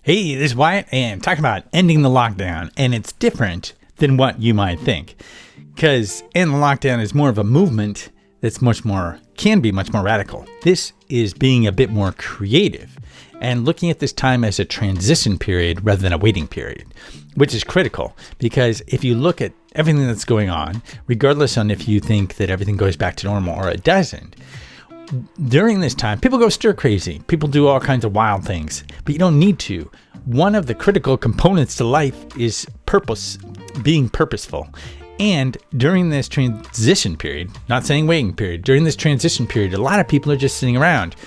Hey, this is Wyatt, and talking about ending the lockdown, and it's different than what you might think. Because end the lockdown is more of a movement that's can be much more radical. This is being a bit more creative and looking at this time as a transition period rather than a waiting period, which is critical because if you look at everything that's going on, regardless on if you think that everything goes back to normal or it doesn't, during this time, people go stir crazy. People do all kinds of wild things, but you don't need to. One of the critical components to life is purpose, being purposeful. And during this transition period, not saying waiting period, during this transition period, a lot of people are just sitting around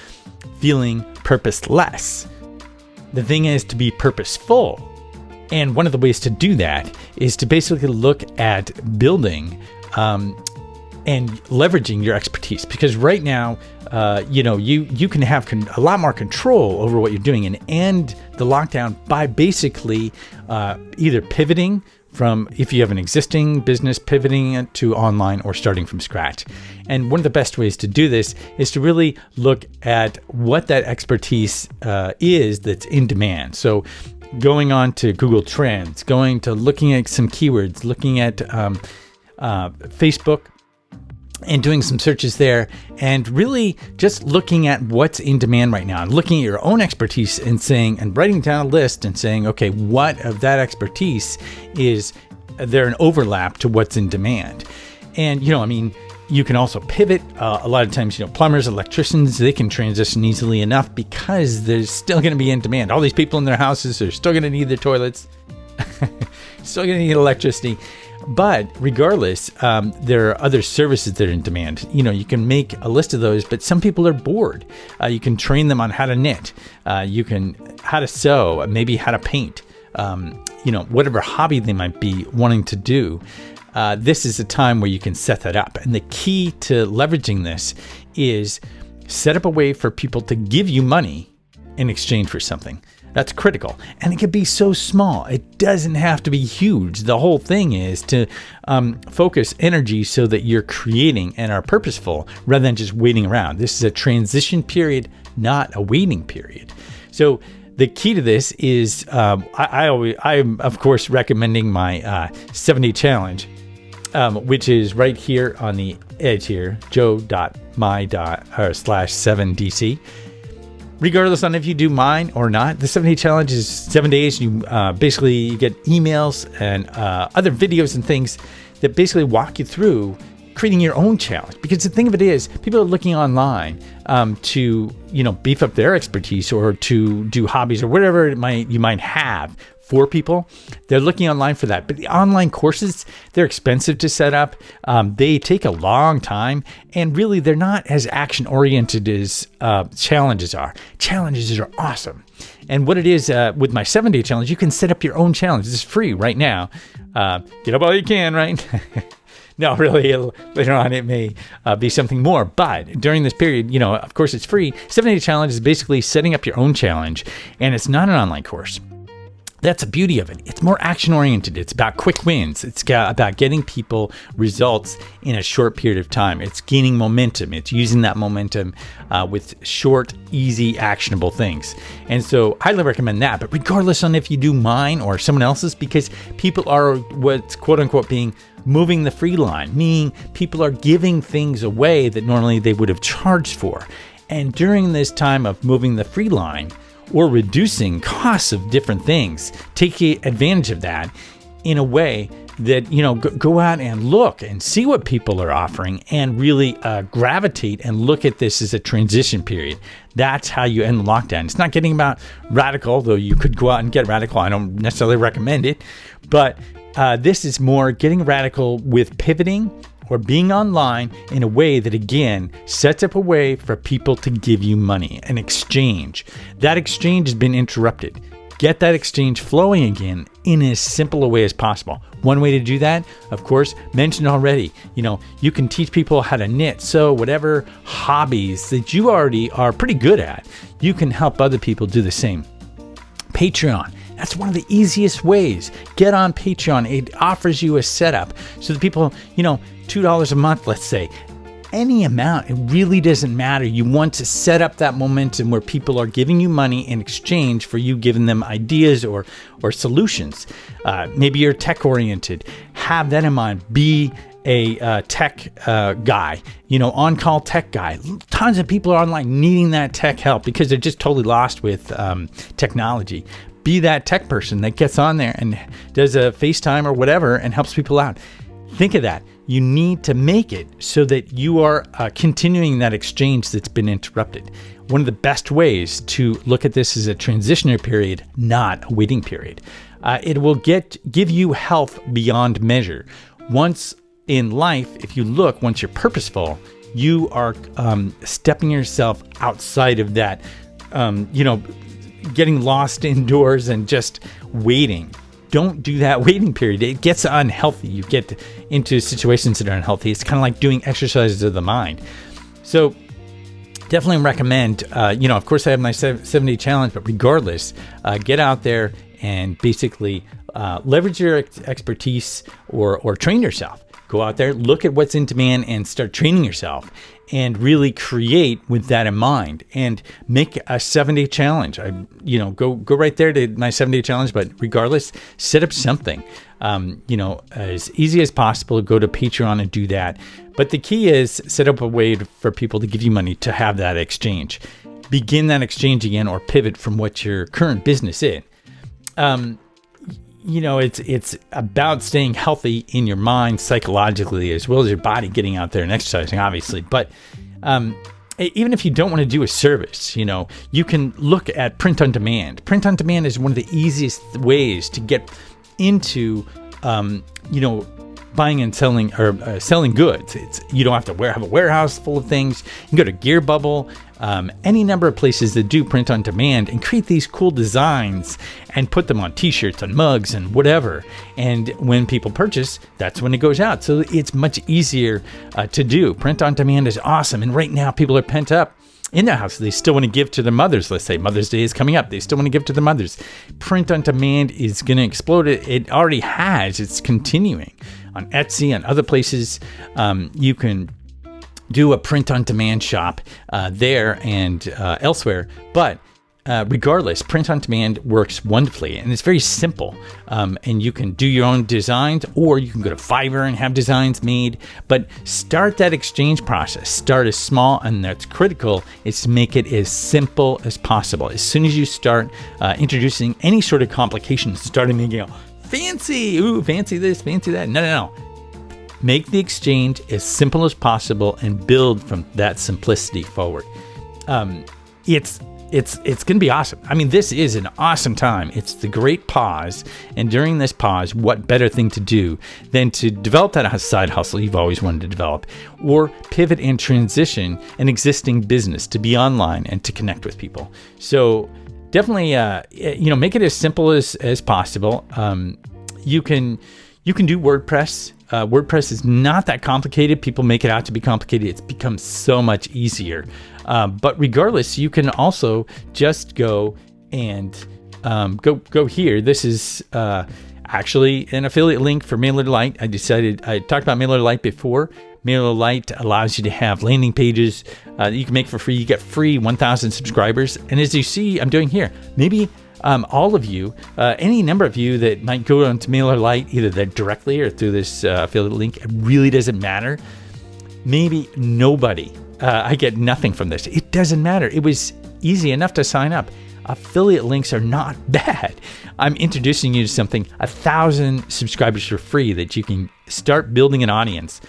feeling purposeless. The thing is to be purposeful. And one of the ways to do that is to basically look at building and leveraging your expertise, because right now, you can have a lot more control over what you're doing and end the lockdown by basically either pivoting from, if you have an existing business, pivoting it to online or starting from scratch. And one of the best ways to do this is to really look at what that expertise is that's in demand. So going on to Google Trends, going to looking at some keywords, looking at Facebook, and doing some searches there, and really just looking at what's in demand right now, and looking at your own expertise and writing down a list and saying, okay, what of that expertise is there an overlap to what's in demand? And, you can also pivot. A lot of times, plumbers, electricians, they can transition easily enough because there's still going to be in demand. All these people in their houses are still going to need their toilets, still going to need electricity. But regardless, there are other services that are in demand. You can make a list of those, but some people are bored. You can train them on how to knit. How to sew, maybe how to paint. Whatever hobby they might be wanting to do. This is a time where you can set that up. And the key to leveraging this is set up a way for people to give you money in exchange for something. That's critical. And it could be so small. It doesn't have to be huge. The whole thing is to focus energy so that you're creating and are purposeful rather than just waiting around. This is a transition period, not a waiting period. So the key to this is I'm, of course, recommending my 7-day challenge, which is right here on the edge here, jo.my/7dc. Regardless on if you do mine or not, the 7-day challenge is 7 days. You basically get emails and other videos and things that basically walk you through creating your own challenge. Because the thing of it is, people are looking online to beef up their expertise or to do hobbies or whatever you might have for people. They're looking online for that. But the online courses, they're expensive to set up. They take a long time, and really they're not as action oriented as challenges are. Challenges are awesome. And what it is with my 7-day challenge, you can set up your own challenge. It's free right now. Get up all you can, right? No, really, later on it may be something more. But during this period, of course it's free. 7-day challenge is basically setting up your own challenge, and it's not an online course. That's the beauty of it. It's more action-oriented. It's about quick wins. It's about getting people results in a short period of time. It's gaining momentum. It's using that momentum with short, easy, actionable things. And so I highly recommend that. But regardless on if you do mine or someone else's, because people are what's quote-unquote being moving the free line, meaning people are giving things away that normally they would have charged for. And during this time of moving the free line, or reducing costs of different things, take advantage of that in a way that, go out and look and see what people are offering and really gravitate and look at this as a transition period. That's how you end the lockdown. It's not getting about radical, though you could go out and get radical. I don't necessarily recommend it, but this is more getting radical with pivoting or being online in a way that, again, sets up a way for people to give you money, an exchange. That exchange has been interrupted. Get that exchange flowing again in as simple a way as possible. One way to do that, of course, mentioned already, you can teach people how to knit, sew, whatever hobbies that you already are pretty good at, you can help other people do the same. Patreon. That's one of the easiest ways. Get on Patreon. It offers you a setup so that people, $2 a month, let's say, any amount. It really doesn't matter. You want to set up that momentum where people are giving you money in exchange for you giving them ideas or solutions. Maybe you're tech oriented. Have that in mind. Be a tech guy, on-call tech guy. Tons of people are online needing that tech help because they're just totally lost with technology. Be that tech person that gets on there and does a FaceTime or whatever and helps people out. Think of that. You need to make it so that you are continuing that exchange that's been interrupted. One of the best ways to look at this is a transitionary period, not a waiting period. It will give you health beyond measure. Once in life, if you look, once you're purposeful, you are stepping yourself outside of that, getting lost indoors and just waiting. Don't do that waiting period. It gets unhealthy. You get into situations that are unhealthy. It's kind of like doing exercises of the mind. So definitely recommend, of course I have my 7-day challenge, but regardless, get out there and basically leverage your expertise or train yourself. Go out there, look at what's in demand and start training yourself and really create with that in mind and make a 7-day challenge. Go right there to my 7-day challenge, but regardless, set up something, as easy as possible. Go to Patreon and do that. But the key is set up a way for people to give you money to have that exchange. Begin that exchange again or pivot from what your current business is. It's about staying healthy in your mind psychologically as well as your body, getting out there and exercising, obviously. But even if you don't want to do a service, you can look at print on demand. Print on demand is one of the easiest ways to get into, buying and selling or selling goods. You don't have to have a warehouse full of things. You can go to Gear Bubble, any number of places that do print on demand and create these cool designs and put them on t-shirts and mugs and whatever. And when people purchase, that's when it goes out. So it's much easier to do. Print on demand is awesome. And right now people are pent up in their house. They still want to give to their mothers. Let's say Mother's Day is coming up. They still want to give to their mothers. Print on demand is going to explode. It already has. It's continuing on Etsy and other places. You can do a print on demand shop there and elsewhere. But regardless, print on demand works wonderfully and it's very simple. And you can do your own designs or you can go to Fiverr and have designs made. But start that exchange process. Start as small, and that's critical, is to make it as simple as possible. As soon as you start introducing any sort of complications, starting making fancy, fancy this, fancy that. No. Make the exchange as simple as possible and build from that simplicity forward. It's going to be awesome. I mean, this is an awesome time. It's the great pause. And during this pause, what better thing to do than to develop that side hustle you've always wanted to develop, or pivot and transition an existing business to be online and to connect with people. So definitely, make it as simple as possible. You can do WordPress. WordPress is not that complicated. People make it out to be complicated. It's become so much easier. But regardless, you can also just go and go here. This is actually an affiliate link for MailerLite. I talked about MailerLite before. MailerLite allows you to have landing pages that you can make for free. You get free 1,000 subscribers. And as you see, I'm doing here, maybe all of you, any number of you that might go onto MailerLite, either directly or through this affiliate link, it really doesn't matter. Maybe nobody. I get nothing from this. It doesn't matter. It was easy enough to sign up. Affiliate links are not bad. I'm introducing you to something, 1,000 subscribers for free that you can start building an audience.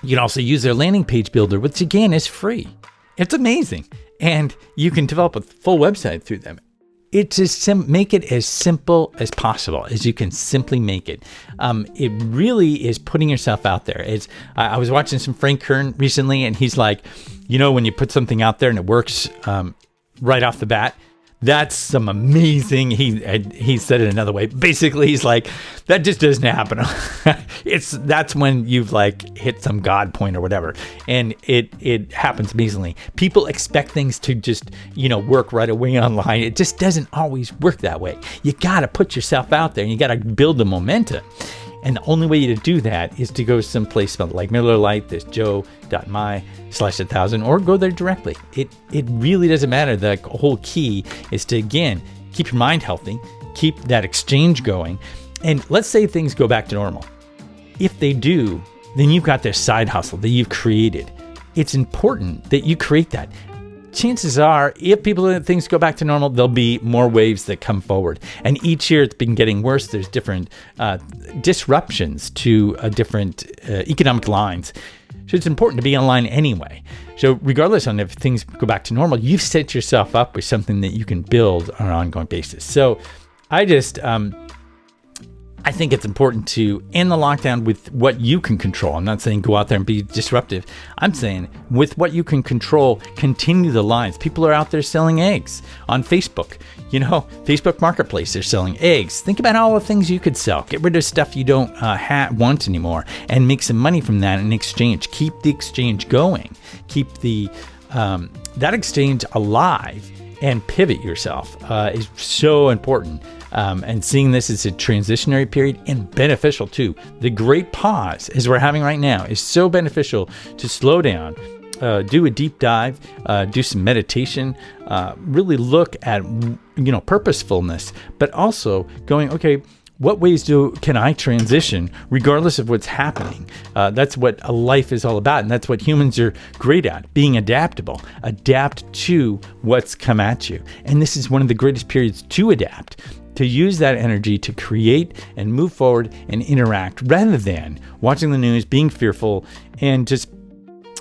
You can also use their landing page builder, which again is free. It's amazing. And you can develop a full website through them. It's make it as simple as possible as you can simply make it. It really is putting yourself out there. I was watching some Frank Kern recently, and he's like, when you put something out there and it works right off the bat, that's some amazing. He said it another way. Basically, he's like, that just doesn't happen. That's when you've hit some God point or whatever, and it happens amazingly. People expect things to just work right away online. It just doesn't always work that way. You got to put yourself out there, and you got to build the momentum. And the only way to do that is to go someplace like Miller Lite, this jo.my/1000, or go there directly. It really doesn't matter. The whole key is to, again, keep your mind healthy, keep that exchange going. And let's say things go back to normal. If they do, then you've got this side hustle that you've created. It's important that you create that. Chances are, if things go back to normal, there'll be more waves that come forward. And each year it's been getting worse. There's different disruptions to different economic lines. So it's important to be online anyway. So regardless on if things go back to normal, you've set yourself up with something that you can build on an ongoing basis. So I think it's important to end the lockdown with what you can control. I'm not saying go out there and be disruptive. I'm saying with what you can control, continue the lines. People are out there selling eggs on Facebook. Facebook Marketplace, they're selling eggs. Think about all the things you could sell. Get rid of stuff you don't want anymore and make some money from that in exchange. Keep the exchange going. Keep that exchange alive and pivot yourself is so important. And seeing this as a transitionary period and beneficial too. The great pause, as we're having right now, is so beneficial to slow down, do a deep dive, do some meditation, really look at purposefulness, but also going, okay, what ways can I transition regardless of what's happening? That's what a life is all about. And that's what humans are great at, being adaptable. Adapt to what's come at you. And this is one of the greatest periods to adapt, to use that energy to create and move forward and interact rather than watching the news, being fearful, and just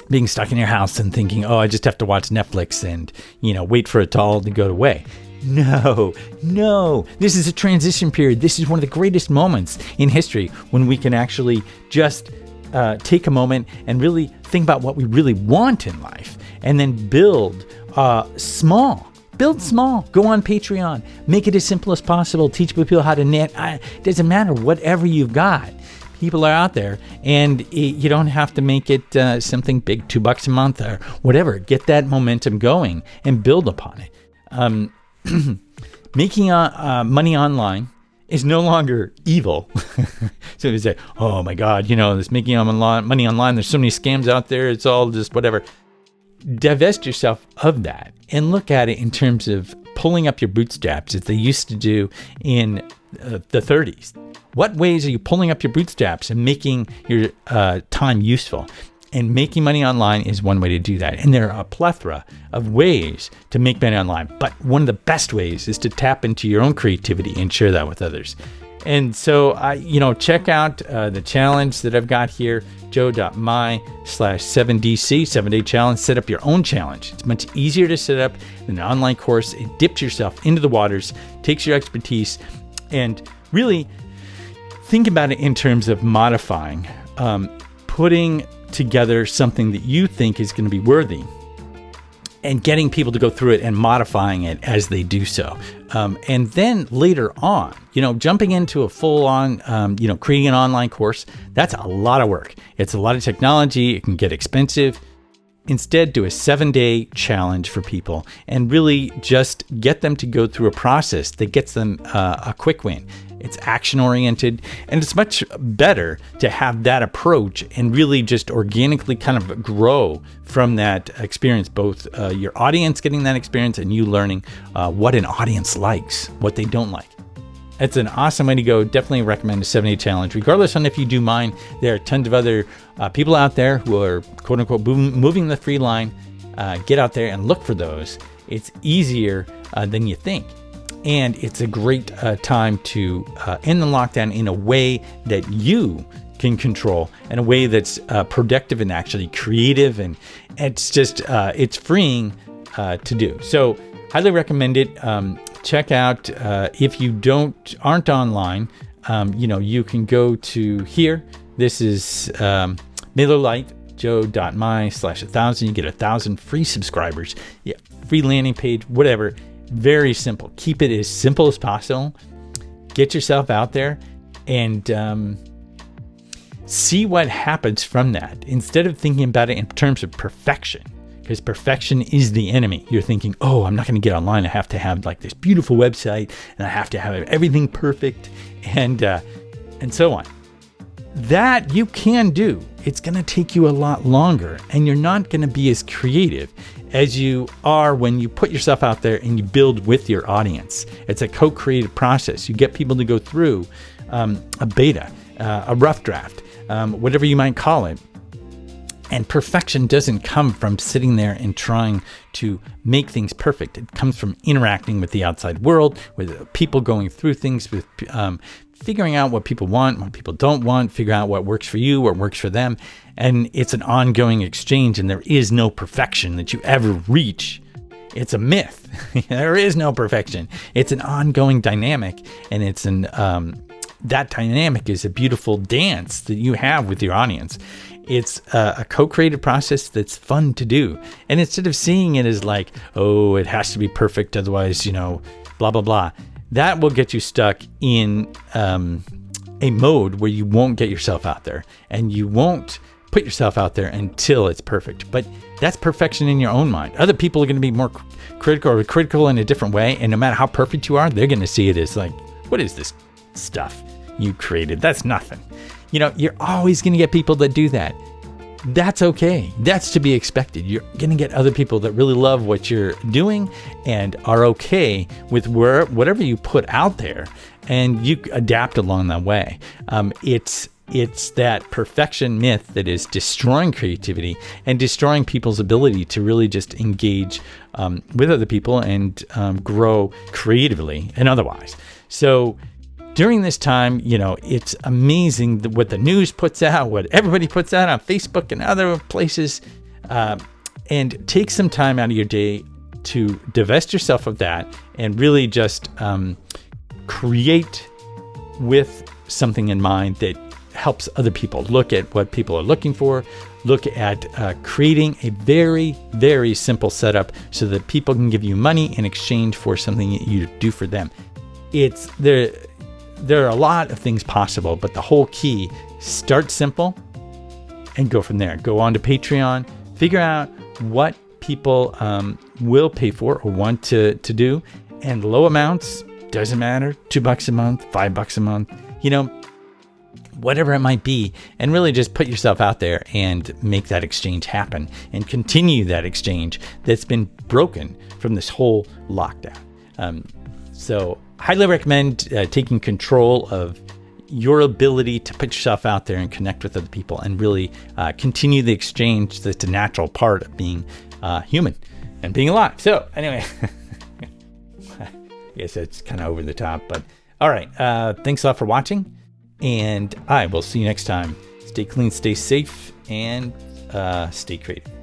being stuck in your house and thinking, oh, I just have to watch Netflix and, wait for it all to go away. No. This is a transition period. This is one of the greatest moments in history when we can actually just take a moment and really think about what we really want in life and then build small. Build small. Go on Patreon. Make it as simple as possible. Teach people how to knit. It doesn't matter. Whatever you've got. People are out there, and you don't have to make it something big, $2 a month or whatever. Get that momentum going and build upon it. Making money online is no longer evil. So you say, oh my God, this making money online, there's so many scams out there. It's all just whatever. Divest yourself of that and look at it in terms of pulling up your bootstraps as they used to do in the 30s. What ways are you pulling up your bootstraps and making your time useful? And making money online is one way to do that. And there are a plethora of ways to make money online. But one of the best ways is to tap into your own creativity and share that with others. And so, check out the challenge that I've got here, jo.my/7DC, 7-day challenge. Set up your own challenge. It's much easier to set up than an online course. It dips yourself into the waters, takes your expertise, and really think about it in terms of modifying, putting together something that you think is going to be worthy and getting people to go through it and modifying it as they do so. And then later on, jumping into a full-on, creating an online course, that's a lot of work. It's a lot of technology. It can get expensive. Instead, do a 7-day challenge for people and really just get them to go through a process that gets them a quick win. It's action-oriented, and it's much better to have that approach and really just organically kind of grow from that experience, both your audience getting that experience and you learning what an audience likes, what they don't like. It's an awesome way to go. Definitely recommend a 7-day challenge. Regardless on if you do mine, there are tons of other people out there who are quote-unquote moving the free line. Get out there and look for those. It's easier than you think. And it's a great time to end the lockdown in a way that you can control, in a way that's productive and actually creative. And it's just, it's freeing to do. So highly recommend it. Check out, if you aren't online, you can go to here. This is Miller Lite, jo.my/1000. You get 1,000 free subscribers, free landing page, whatever. Very simple. Keep it as simple as possible. Get yourself out there and see what happens from that. Instead of thinking about it in terms of perfection, because perfection is the enemy. You're thinking, oh, I'm not going to get online. I have to have like this beautiful website and I have to have everything perfect and so on. that you can do. It's going to take you a lot longer, and you're not going to be as creative as you are when you put yourself out there and you build with your audience. It's a co-creative process. You get people to go through a beta, a rough draft, whatever you might call it. And perfection doesn't come from sitting there and trying to make things perfect. It comes from interacting with the outside world, with people going through things, with figuring out what people want, what people don't want, figure out what works for you, what works for them. And it's an ongoing exchange, and there is no perfection that you ever reach. It's a myth. There is no perfection. It's an ongoing dynamic, and it's that dynamic is a beautiful dance that you have with your audience. It's a co-creative process that's fun to do. And instead of seeing it as like, oh, it has to be perfect, otherwise, blah, blah, blah, that will get you stuck in a mode where you won't get yourself out there, and you won't put yourself out there until it's perfect. But that's perfection in your own mind. Other people are going to be more critical in a different way. And no matter how perfect you are, they're going to see it as like, what is this stuff you created? That's nothing. You're always going to get people that do that. That's okay. That's to be expected. You're going to get other people that really love what you're doing and are okay with whatever you put out there, and you adapt along that way. It's that perfection myth that is destroying creativity and destroying people's ability to really just engage with other people and grow creatively and otherwise. So during this time, it's amazing what the news puts out, what everybody puts out on Facebook and other places, and take some time out of your day to divest yourself of that and really just create with something in mind that helps other people. Look at what people are looking for. Look at creating a very, very simple setup so that people can give you money in exchange for something that you do for them. There are a lot of things possible, but the whole key, start simple and go from there. Go on to Patreon, figure out what people will pay for or want to do, and low amounts, doesn't matter, $2 a month, $5 a month, whatever it might be, and really just put yourself out there and make that exchange happen and continue that exchange that's been broken from this whole lockdown. So highly recommend taking control of your ability to put yourself out there and connect with other people and really continue the exchange that's a natural part of being human and being alive. So anyway, I guess it's kind of over the top, but all right. Thanks a lot for watching, and I will see you next time. Stay clean, stay safe, and stay creative.